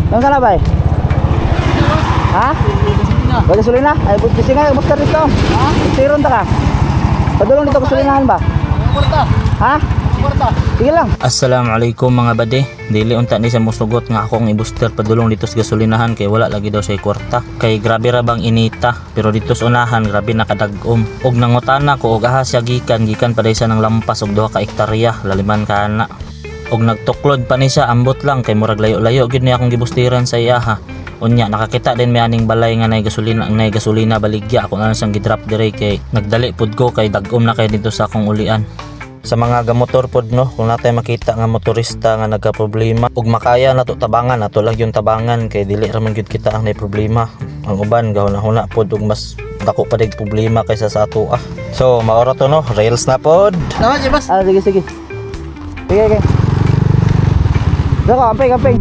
Nang ka na ba? Ha? Wala gasolina? Ay, busing nga, bukta dito. Ha? Siron ta ka? Padulong dito gasolinahan ba? Ha? Sige lang. Assalamualaikum mga bade. Dili unta ni sa musugot nga akong i-booster padulong dito sa gasolinahan kay wala lagi daw siya kwarta. Kay grabe ra bang inita, pero dito sa unahan grabe nakadag-om. Og nangutana ko og aha siya gikan pa daysa ng lampas og 2 ka hektarya laliman kana. Og nagtuklod pa ni siya ambot lang kay murag layo-layo gid ni akong gibustiran sa iya ha. Unya nakakita din may aning balay nga nay gasolina baligya ako na lang siyang gidrop dire kay nagdali pud ko kay dag-om na kay dito sa akong ulian. Sa mga gamotor pod no, kung natay makita nga motorista nga nagka-problema ug makaya nato tabangan, nato lang yung tabangan kay dili ra man gyud kita ang may problema. Ang uban gahuna-huna pod ug mas dako pa dig problema kaysa sa ato ah. So maora to no, rails na pod. Naman si boss. Ah, sige. Sige, kamping.